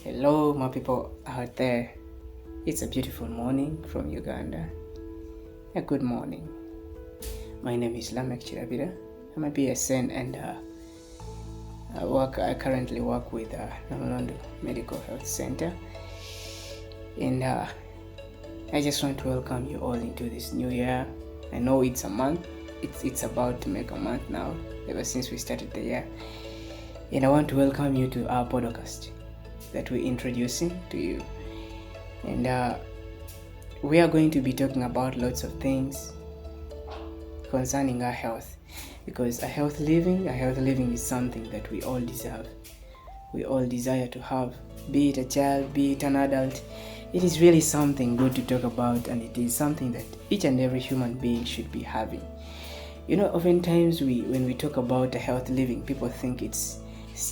Hello, my people out there. It's a beautiful morning from Uganda. A good morning. My name is Lamek Chirabira. I'm a BSN and I currently work with Namalondo Medical Health Center. And I just want to welcome you all into this new year. I know it's a month. It's about to make a month now, ever since we started the year. And I want to welcome you to our podcast that we're introducing to you. And we are going to be talking about lots of things concerning our health, because a healthy living is something that we all deserve. We all desire to have, be it a child, be it an adult. It is really something good to talk about, and it is something that each and every human being should be having. You know, oftentimes when we talk about a healthy living, people think it's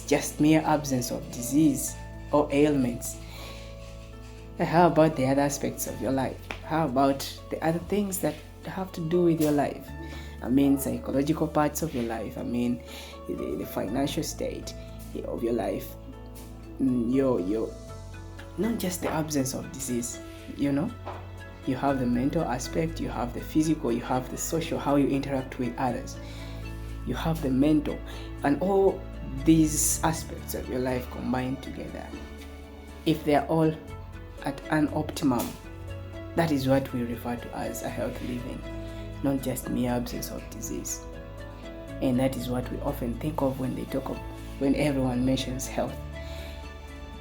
just mere absence of disease or ailments. How about the other aspects of your life? How about the other things that have to do with your life? I mean, psychological parts of your life. I mean, the financial state of your life. Your not just the absence of disease. You know, you have the mental aspect, you have the physical, you have the social, how you interact with others. You have the mental, and all these aspects of your life combined together. If they are all at an optimum, that is what we refer to as a healthy living, not just mere absence of disease. And that is what we often think of when everyone mentions health.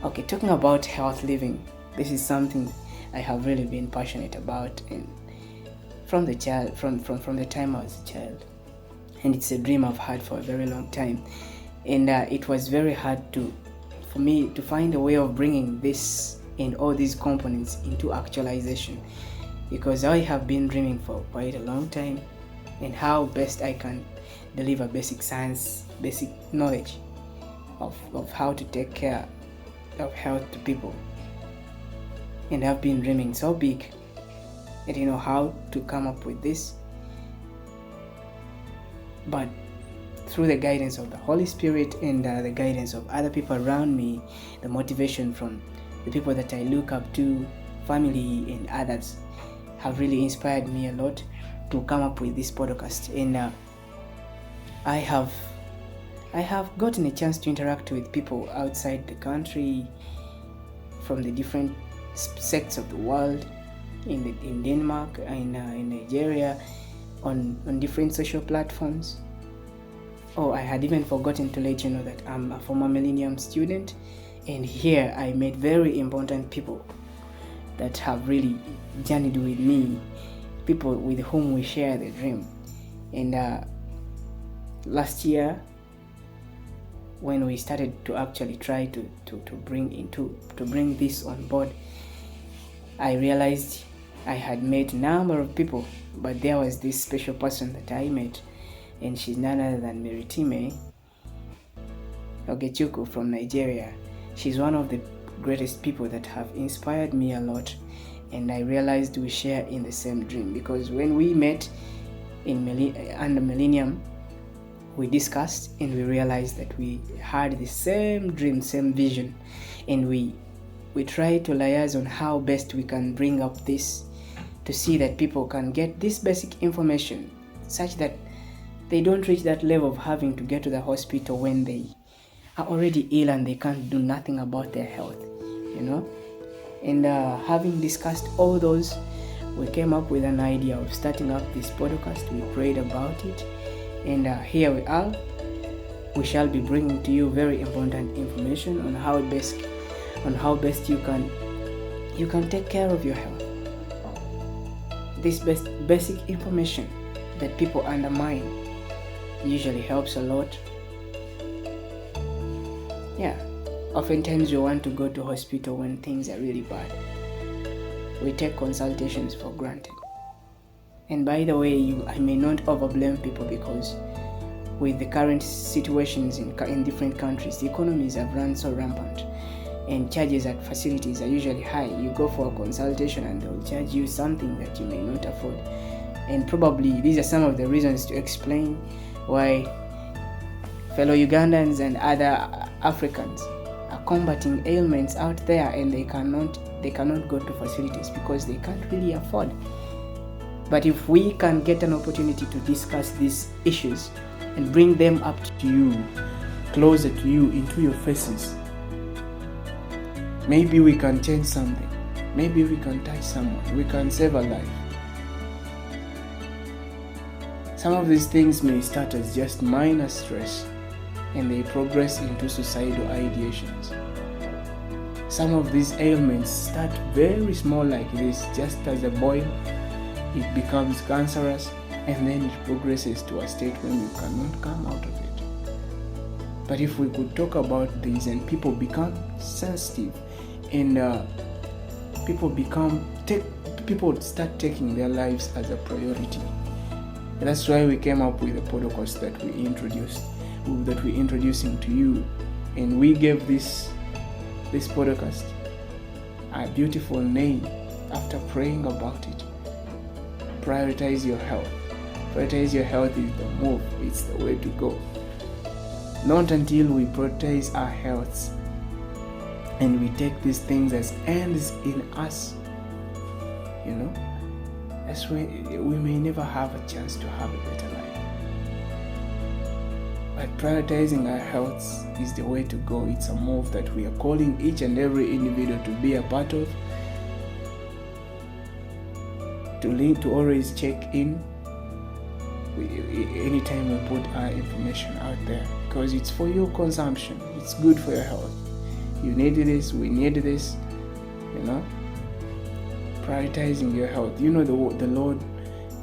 Okay, talking about health living, this is something I have really been passionate about, and from the time I was a child, and it's a dream I've had for a very long time. And it was very hard for me to find a way of bringing this and all these components into actualization, because I have been dreaming for quite a long time, and how best I can deliver basic science, basic knowledge of how to take care of health to people. And I've been dreaming so big, and how to come up with this. But through the guidance of the Holy Spirit and the guidance of other people around me, the motivation from the people that I look up to, family and others, have really inspired me a lot to come up with this podcast. And I have gotten a chance to interact with people outside the country, from the different sects of the world, in Denmark, in Nigeria, on different social platforms. Oh, I had even forgotten to let you know that I'm a former Millennium student, and here I met very important people that have really journeyed with me, people with whom we share the dream. And last year, when we started to actually try to bring this on board, I realized I had met a number of people, but there was this special person that I met, and she's none other than Meritime Ogechukwu from Nigeria. She's one of the greatest people that have inspired me a lot, and I realized we share in the same dream, because when we met under Millennium, we discussed and we realized that we had the same dream, same vision, and we tried to liaise on how best we can bring up this to see that people can get this basic information, such that they don't reach that level of having to get to the hospital when they are already ill and they can't do nothing about their health, And having discussed all those, we came up with an idea of starting up this podcast. We prayed about it, and here we are. We shall be bringing to you very important information on how best you can take care of your health. This basic information that people undermine usually helps a lot. Yeah, oftentimes we want to go to hospital when things are really bad. We take consultations for granted. And by the way, I may not overblame people, because with the current situations in different countries, the economies have run so rampant, and charges at facilities are usually high. You go for a consultation and they'll charge you something that you may not afford. And probably these are some of the reasons to explain why fellow Ugandans and other Africans are combating ailments out there, and they cannot go to facilities because they can't really afford. But if we can get an opportunity to discuss these issues and bring them up to you, closer to you, into your faces, maybe we can change something. Maybe we can touch someone. We can save a life. Some of these things may start as just minor stress, and they progress into suicidal ideations. Some of these ailments start very small like this, just as a boil. It becomes cancerous, and then it progresses to a state when you cannot come out of it. But if we could talk about this, and people become sensitive, and people start taking their lives as a priority. And that's why we came up with a podcast that we're introducing to you, and we gave this podcast a beautiful name after praying about it. Prioritize your health. Prioritize your health is the move. It's the way to go. Not until we prioritize our health and we take these things as ends in us, that's when we may never have a chance to have a better life. But prioritizing our health is the way to go. It's a move that we are calling each and every individual to be a part of, to always check in anytime we put our information out there, because it's for your consumption. It's good for your health. You need this, we need this, prioritizing your health. The Lord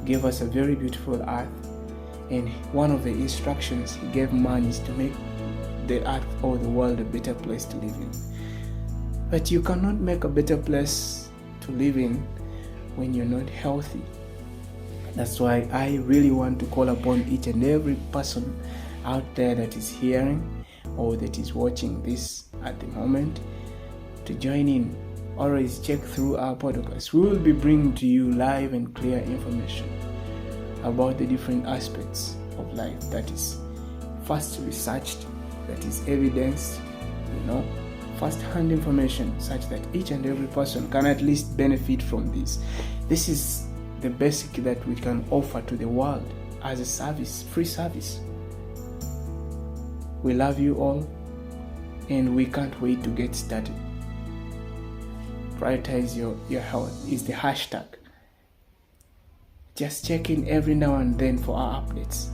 gave us a very beautiful earth, and one of the instructions He gave man is to make the earth or the world a better place to live in. But you cannot make a better place to live in when you're not healthy. That's why I really want to call upon each and every person out there that is hearing or that is watching this at the moment to join in. Always check through our podcast. We will be bringing to you live and clear information about the different aspects of life that is first researched, that is evidenced, first-hand information, such that each and every person can at least benefit from this. This is the basic that we can offer to the world as a service, free service. We love you all, and we can't wait to get started. Prioritize your health is the hashtag. Just check in every now and then for our updates.